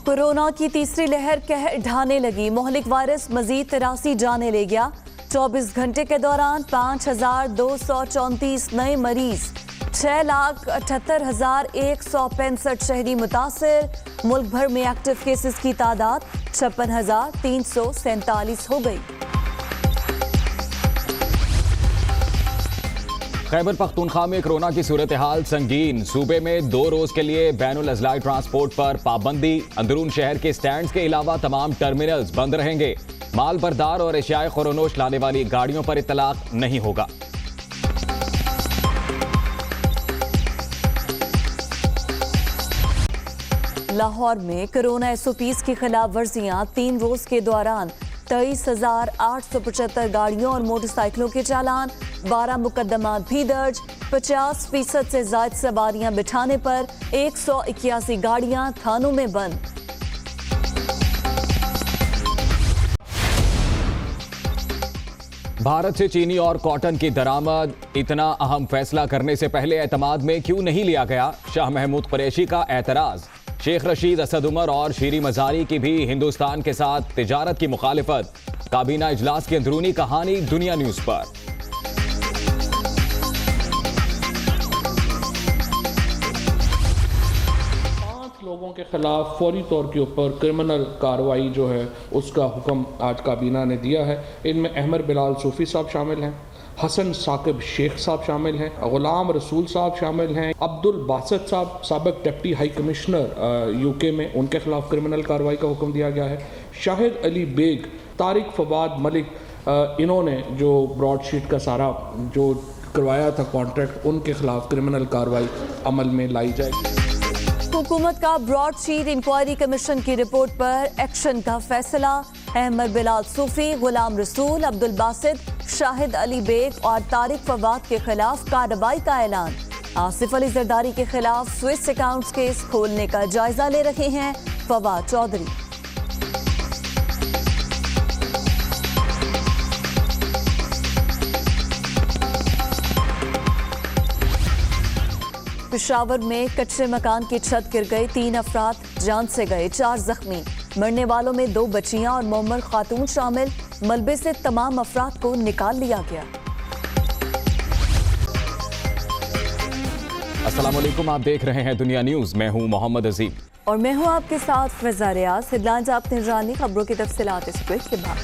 Corona की तीसरी लहर कहर ढाने लगी। मोहलिक वायरस मजीद 83 जाने ले गया। 24 घंटे के दौरान 5,234 नए मरीज, 6,78,165 शहरी मुतासिर। मुल्क भर में एक्टिव केसेस की तादाद 56,347 हो गई। खैबर पख्तूनख्वा में कोरोना की सूरत हाल संगीन। सूबे में 2 रोज के लिए बैनुल अजलाई ट्रांसपोर्ट पर पाबंदी। अंदरून शहर के स्टैंड्स के अलावा तमाम टर्मिनल्स बंद रहेंगे। माल बरदार और एशियाई खुरोनोश लाने वाली गाड़ियों पर इतलाक नहीं होगा। लाहौर में कोरोना SOPs की खिलाफ वर्जियां। 3 रोज के दौरान 23,875 गाड़ियों और मोटरसाइकिलों के चालान। 12 मुकदमात भी दर्ज। 50% से ज्यादा सवारियां बिठाने पर 181 गाड़ियां थानों में बंद। भारत से चीनी और कॉटन की दरामद। इतना अहम फैसला करने से पहले एतमाद में क्यों नहीं लिया गया? शाह महमूद कुरैशी का एतराज। शेख रशीद, असद उमर और शीरी मजारी की भी हिंदुस्तान के साथ तिजारत की मुखालिफत। काबीना इजलास की अंदरूनी कहानी दुनिया न्यूज पर। 5 लोगों के खिलाफ फौरी तौर के ऊपर क्रिमिनल कार्रवाई जो है उसका हुक्म आज काबीना ने दिया है। इनमें अहमद बिलाल सूफी साहब शामिल हैं, हसन साकिब शेख साहब शामिल हैं, गुलाम रसूल साहब शामिल हैं, अब्दुल बासित साहब साबिक डिप्टी हाई कमिश्नर UK में, उनके खिलाफ क्रिमिनल कार्रवाई का हुक्म दिया गया है। शाहिद अली बेग, तारिक फवाद मलिक, इन्होंने जो ब्रॉडशीट का सारा जो करवाया था कॉन्ट्रैक्ट, उनके खिलाफ क्रिमिनल कार्रवाई अमल में लाई जाएगी। हुकूमत का ब्रॉडशीट इंक्वायरी कमीशन की रिपोर्ट पर एक्शन का फैसला। अहमद बिलाल सूफी, गुलाम रसूल, अब्दुल बासित, शाहिद अली बेग और तारिक फवाद के खिलाफ कार्रवाई का ऐलान। आसिफ अली जरदारी के खिलाफ स्विस अकाउंट्स केस खोलने का जायजा ले रहे हैं फवाद चौधरी। पेशावर में कच्चे मकान की छत गिर गई। 3 अफराद जान से गए, 4 जख्मी। मरने वालों में 2 बच्चियां और मोमर खातून शामिल। मलबे से तमाम अफराद को निकाल लिया गया। अस्सलाम वालेकुम, आप देख रहे हैं दुनिया न्यूज। मैं हूं मोहम्मद अजीम और मैं हूं आपके साथ फिजा रियाज। हेडलाइंस आपने जानी, खबरों की तफसीलात इस ब्रेक के बाद।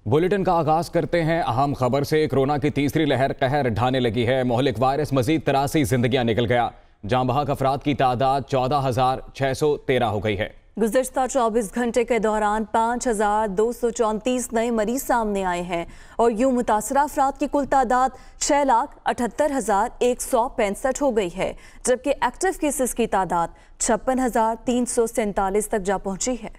बुलेटिन का आगाज करते हैं अहम खबर से। कोरोना की तीसरी लहर कहर ढाने लगी है। मोहलिक वायरस मजीद 83 जिंदगियां निकल गया। जाँ बहक अफराद की तादाद 14,613 हो गई है। गुज़िश्ता 24 घंटे के दौरान 5,234 नए मरीज सामने आए हैं और यूं मुतासरा अफराद की कुल तादाद 6,78,165 हो गई है, जबकि एक्टिव केसेस की तादाद 56,347 तक जा पहुंची है।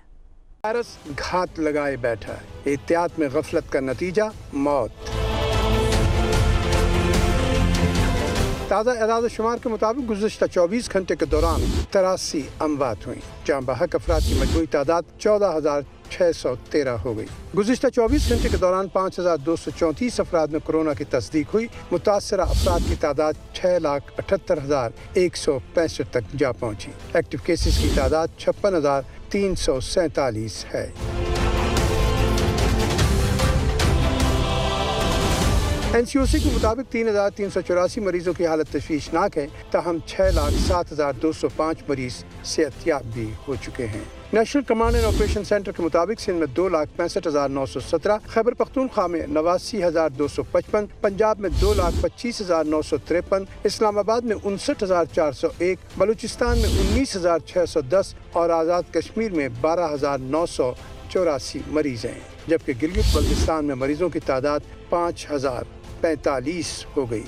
वायरस घात लगाए बैठा है। एहतियात में गफलत का नतीजा मौत। ताज़ा एदाद शुमार के मुताबिक गुज़िश्ता 24 घंटे के दौरान 83 अमवात हुई। जाँ बहक अफराद की मजमूई तादाद 14,613 हो गई। गुज़िश्ता 24 घंटे के दौरान 5,234 अफराद में कोरोना की तस्दीक हुई। मुतासरा अफराद की तादाद 6,78,165 तक जा पहुँची। एक्टिव केसेस की तादाद 56,347 है। NCOC के मुताबिक 3,384 मरीजों की हालत तशवीशनाक है, ताहम 6,07,205 मरीज सेहतयाब भी हो चुके हैं। National command and operation centre के मुताबिक सिंध में 2,65,917, खैबर पख्तूनख्वा में 89,255, पंजाब में 2,25,953, इस्लामाबाद में 59,401, बलूचिस्तान में 19,610 और आज़ाद कश्मीर में 12,984 मरीज हैं, जबकि गिलगित बल्तिस्तान में मरीजों की तादाद 5,045 हो गई।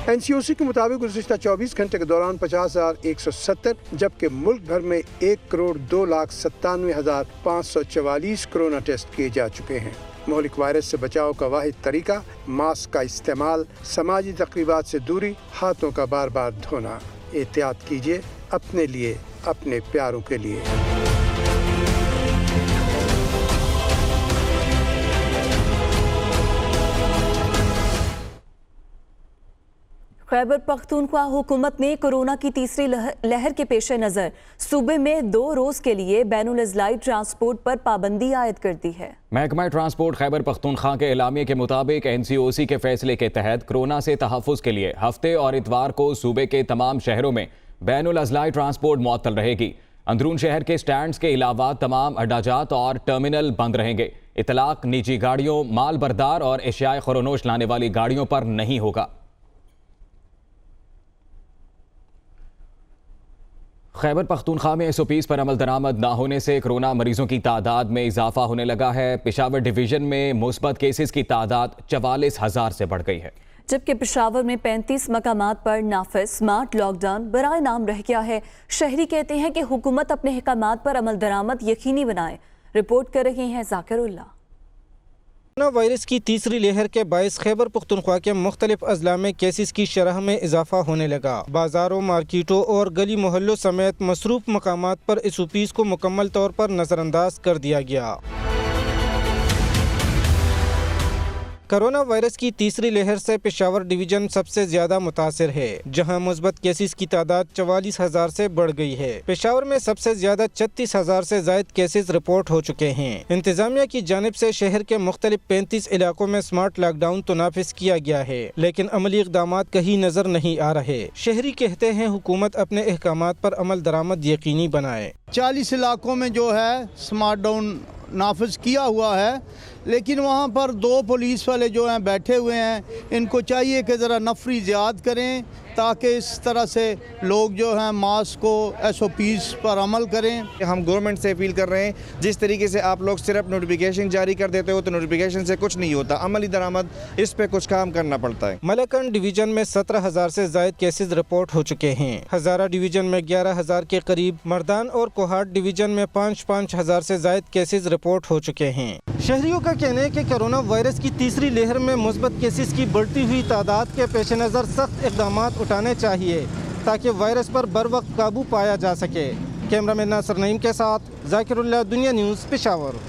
NCOC के मुताबिक गुज़िश्ता 24 घंटे के दौरान 50,170, जबकि मुल्क भर में 1,2,97,544 कोरोना टेस्ट किए जा चुके हैं। मोहलिक वायरस से बचाव का वाहिद तरीका मास्क का इस्तेमाल, समाजी तकरीबात से दूरी, हाथों का बार बार धोना। एहतियात कीजिए, अपने लिए, अपने प्यारों के लिए। खैबर पख्तूनख्वा हुकूमत ने कोरोना की तीसरी लहर के पेश नज़र सूबे में 2 रोज़ के लिए बैनुल अज़लाई ट्रांसपोर्ट पर पाबंदी आयद कर दी है। महकमा ट्रांसपोर्ट खैबर पख्तूनख्वा के एलामिये के मुताबिक NCOC के फैसले के तहत कोरोना से तहफ़्फ़ुज़ के लिए हफ्ते और इतवार को सूबे के तमाम शहरों में बैनुल अज़लाई ट्रांसपोर्ट मुअत्तल रहेगी। अंदरून शहर के स्टैंड्स के अलावा तमाम अड्डाजात और टर्मिनल बंद रहेंगे। इतलाक निजी गाड़ियों, माल बरदार और एशियाए खुरोनोश लाने वाली गाड़ियों पर नहीं होगा। खैबर पख्तूनख्वा में SOPs पर अमल दरामद ना होने से कोरोना मरीजों की तादाद में इजाफा होने लगा है। पेशावर डिवीजन में मुस्बत केसेस की तादाद 44,000 से बढ़ गई है, जबकि पेशावर में 35 मकामात पर नाफिज स्मार्ट लॉकडाउन बराए नाम रह गया है। शहरी कहते हैं कि हुकूमत अपने अहकामात पर अमल दरामद यकीनी बनाए। रिपोर्ट कर रहे हैं जाकिरुल्लाह। कोरोना वायरस की तीसरी लहर के बायस खैबर पख्तूनख्वा के मुख्तलिफ अजला में केसेस की शरह में इजाफा होने लगा। बाजारों, मार्केटों और गली मोहल्लों समेत मसरूफ मकामात पर SOPs को मुकम्मल तौर पर नज़रअंदाज कर दिया गया। कोरोना वायरस की तीसरी लहर से पेशावर डिवीजन सबसे ज्यादा मुतासिर है, जहां मुस्बत केसेस की तादाद 44,000 से बढ़ गई है। पेशावर में सबसे ज्यादा 36,000 से जायद केसेस रिपोर्ट हो चुके हैं। इंतजामिया की जानिब से शहर के मुख्तलिफ 35 इलाकों में स्मार्ट लॉकडाउन तो नाफिज किया गया है, लेकिन अमली इक़दाम कहीं नजर नहीं आ रहे। शहरी कहते हैं हुकूमत अपने अहकामात पर अमल दरामद यकीनी बनाए। 40 इलाकों में जो है स्मार्ट डाउन नाफिज किया हुआ है, लेकिन वहाँ पर 2 पुलिस वाले जो हैं बैठे हुए हैं, इनको चाहिए कि ज़रा नफरी ज़्यादा करें ताकि इस तरह से लोग जो हैं मास्क को SOPs पर अमल करें। हम गवर्नमेंट से अपील कर रहे हैं, जिस तरीके से आप लोग सिर्फ नोटिफिकेशन जारी कर देते हो तो नोटिफिकेशन से कुछ नहीं होता, अमली दरामद इस पे कुछ काम करना पड़ता है। मलकन डिवीजन में 17,000 से जायद केसेस रिपोर्ट हो चुके हैं। हजारा डिवीजन में 11,000 के करीब, मर्दान और कोहाट डिवीजन में 5,000 से जायद केसेस रिपोर्ट हो चुके हैं। शहरियों का कहना है कि कोरोना वायरस की तीसरी लहर में मुस्बत केसेस की बढ़ती हुई तादाद के पेश नज़र सख्त इक़दाम उठाने चाहिए ताकि वायरस पर बर वक्त काबू पाया जा सके। कैमरामैन नासिर नईम के साथ जाकिरुल्लाह, दुनिया न्यूज़, पेशावर।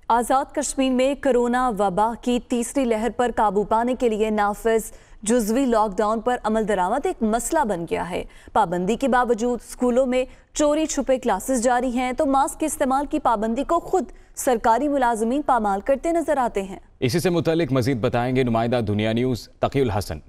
आज़ाद कश्मीर में कोरोना वबा की तीसरी लहर पर काबू पाने के लिए नाफिज जुज़वी लॉकडाउन पर अमल दरामद एक मसला बन गया है। पाबंदी के बावजूद स्कूलों में चोरी छुपे क्लासेस जारी हैं, तो मास्क के इस्तेमाल की पाबंदी को खुद सरकारी मुलाजमीन पामाल करते नजर आते हैं। इसी से मुतालिक मजीद बताएंगे नुमाइंदा दुनिया न्यूज़ तकीउल हसन।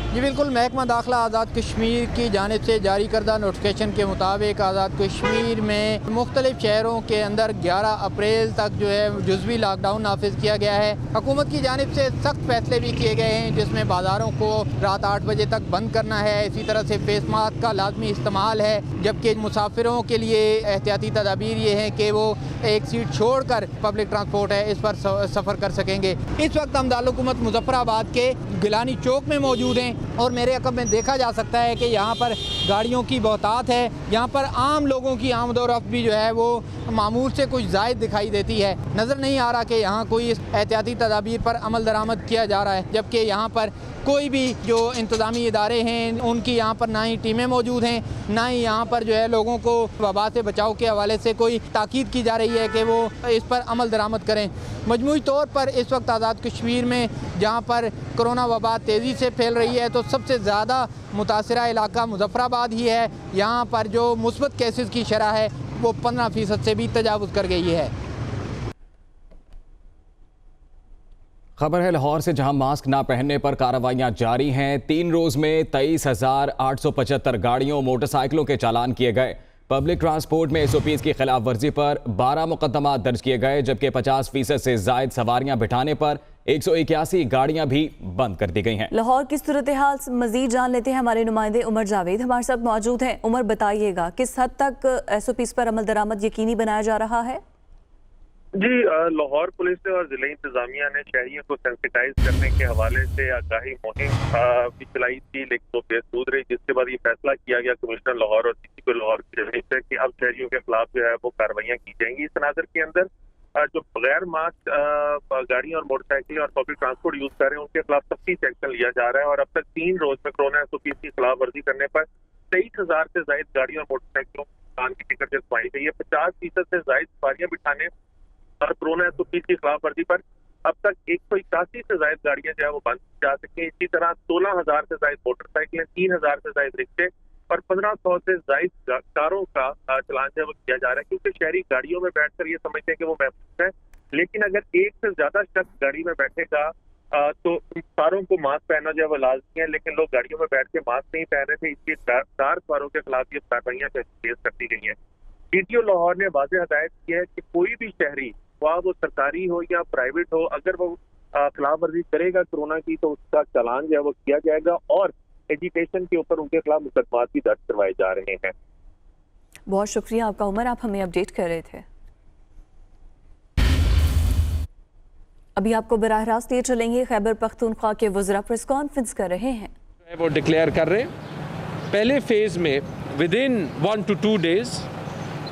जी बिल्कुल, महकमा दाखिला आज़ाद कश्मीर की जानिब से जारी करदा नोटिफिकेशन के मुताबिक आज़ाद कश्मीर में मुख्तलिफ शहरों के अंदर 11 अप्रैल तक जो है जुज़वी लॉकडाउन नाफिज किया गया है। हुकूमत की जानिब से सख्त फैसले भी किए गए हैं, जिसमें बाज़ारों को रात 8 बजे तक बंद करना है। इसी तरह से फेस मास्क का लाजमी इस्तेमाल है, जबकि मुसाफिरों के लिए एहतियाती तदाबीर ये हैं कि वो एक सीट छोड़ कर पब्लिक ट्रांसपोर्ट है इस पर सफ़र कर सकेंगे। इस वक्त हम दारुल-हुकूमत मुजफ्फराबाद के गिलानी चौक में मौजूद हैं और मेरे अकब में देखा जा सकता है कि यहाँ पर गाड़ियों की बहुतात है। यहाँ पर आम लोगों की आमद और रफ्त भी जो है वो मामूल से कुछ ज़ायद दिखाई देती है। नज़र नहीं आ रहा कि यहाँ कोई एहतियाती तदाबीर पर अमल दरामद किया जा रहा है, जबकि यहाँ पर कोई भी जो इंतज़ामी इदारे हैं उनकी यहाँ पर ना ही टीमें मौजूद हैं, ना ही यहाँ पर जो है लोगों को वबा से बचाव के हवाले से कोई ताकीद की जा रही है कि वो इस पर अमल दरामद करें। मजमूई तौर पर इस वक्त आज़ाद कश्मीर में जहाँ पर कोरोना वबा तेज़ी से फैल रही है, तो सबसे ज़्यादा मुतासरा इलाका मुजफ्फराबाद ही है। यहाँ पर जो मुस्बत केसेस की शरह है वो 15% से भी तजावुज़ कर गई है। खबर है लाहौर से, जहां मास्क ना पहनने पर कार्रवाइयां जारी हैं। 3 रोज में 23,875 गाड़ियों मोटरसाइकिलों के चालान किए गए। पब्लिक ट्रांसपोर्ट में SOPs की खिलाफ वर्जी पर 12 मुकदमा दर्ज किए गए, जबकि 50% से जायद सवारियां बिठाने पर 181 गाड़ियां भी बंद कर दी गई हैं। लाहौर की सूरत हाल मजीद जान लेते हैं। हमारे नुमाइंदे उमर जावेद हमारे साथ मौजूद हैं। उमर, बताइएगा किस हद तक SOPs पर अमल दरामद यकीनी बनाया जा रहा है? जी, लाहौर पुलिस ने और जिला इंतजामिया ने शहरियों को सेंसिटाइज करने के हवाले से आगाही मुहिम भी चलाई थी, लेकिन वो बेसूद रही, जिसके बाद ये फैसला किया गया कमिश्नर लाहौर और DCP लाहौर की जानिब से कि अब शहरियों के खिलाफ जो है वो कार्रवाइयाँ की जाएंगी। इस तनाज़ुर के अंदर जो बगैर मास्क गाड़ियां और मोटरसाइकिलें और पब्लिक ट्रांसपोर्ट यूज कर रहे हैं उनके खिलाफ सख्ती से एक्शन लिया जा रहा है। और अब तक 3 रोज में कोरोना SOPs की खिलाफ वर्जी करने पर 23,000 से ज्यादा गाड़ियों और मोटरसाइकिलों की टिकट जल्दवाई गई है। 50% से ज्यादा सवारियां बिठाने और कोरोना SOPs की खिलाफ वर्जी पर अब तक 181 से ज्यादा गाड़ियां जो है वो बंद की जा सके। इसी तरह 16,000 से ज्यादा मोटरसाइकिलें, 3,000 से ज्यादा रिक्शे और 1,500 से ज्यादा कारों का चलान जो है वो किया जा रहा है, क्योंकि शहरी गाड़ियों में बैठकर ये समझते हैं कि वो महफूज है। लेकिन अगर एक से ज्यादा शख्स गाड़ी में बैठेगा तो कारों को मास्क पहनना जो है वो लाजमी है, लेकिन लोग गाड़ियों में बैठ के मास्क नहीं पहन रहे थे, इसलिए कार सवारों के खिलाफ ये कार्रवाइयां तेज कर दी गई हैं। DTO लाहौर ने वाज़ेह हदायत की है कि कोई भी शहरी, वो सरकारी हो या प्राइवेट हो, अगर वो खिलाफ वर्जी करेगा कोरोना की तो उसका चालान जो है वो किया जाएगा और एजुकेशन के ऊपर उनके खिलाफ मुकदमात भी दर्ज करवाए जा रहे हैं। बहुत शुक्रिया आपका उमर, आप हमें अपडेट कर रहे थे। अभी आपको बराह रास्त ले चलेंगे, खैबर पख्तूनख्वा के वज़रा प्रेस कॉन्फ्रेंस कर रहे हैं। वो डिक्लेयर कर रहे हैं पहले फेज में विद इन 1 to 2 डेज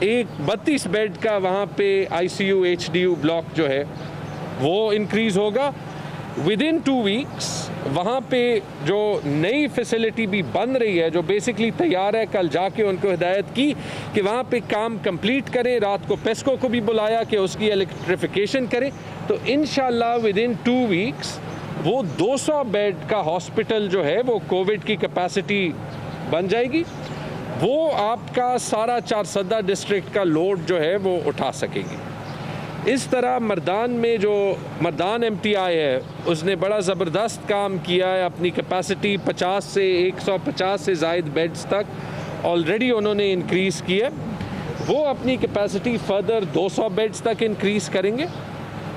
एक 32 बेड का वहाँ पे ICU HDU ब्लॉक जो है वो इंक्रीज़ होगा। विद इन 2 वीक्स वहाँ पे जो नई फैसिलिटी भी बन रही है, जो बेसिकली तैयार है, कल जाके उनको हिदायत की कि वहाँ पे काम कंप्लीट करें। रात को पेस्को को भी बुलाया कि उसकी इलेक्ट्रिफिकेशन करें। तो इंशाल्लाह विद इन 2 वीक्स वो 200 बेड का हॉस्पिटल जो है वो कोविड की कैपेसिटी बन जाएगी। वो आपका सारा 4 डिस्ट्रिक्ट का लोड जो है वो उठा सकेगी। इस तरह मर्दान में जो मर्दान MTI है उसने बड़ा ज़बरदस्त काम किया है। अपनी कैपेसिटी 50 से 150 से ज़ायद बेड्स तक ऑलरेडी उन्होंने इंक्रीज़ की है। वो अपनी कैपेसिटी फर्दर 200 बेड्स तक इंक्रीज़ करेंगे।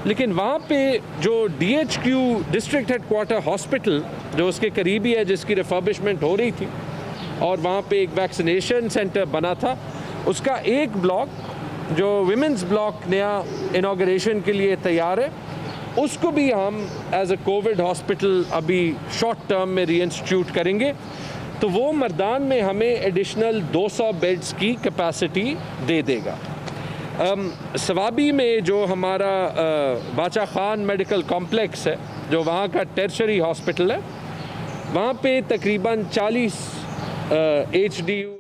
लेकिन वहाँ पे जो DHQ डिस्ट्रिक्ट हेडक्वार्टर हॉस्पिटल जो उसके करीब ही है, जिसकी रिफर्बिशमेंट हो रही थी और वहाँ पे एक वैक्सीनेशन सेंटर बना था, उसका एक ब्लॉक जो विमेंस ब्लॉक नया इनॉग्रेशन के लिए तैयार है, उसको भी हम एज अ कोविड हॉस्पिटल अभी शॉर्ट टर्म में रीइंस्टीट्यूट करेंगे। तो वो मर्दान में हमें एडिशनल 200 बेड्स की कैपेसिटी दे देगा। सवाबी में जो हमारा बाचा खान मेडिकल कॉम्प्लेक्स है, जो वहाँ का टर्शरी हॉस्पिटल है, वहाँ पे तकरीबन 40 HDU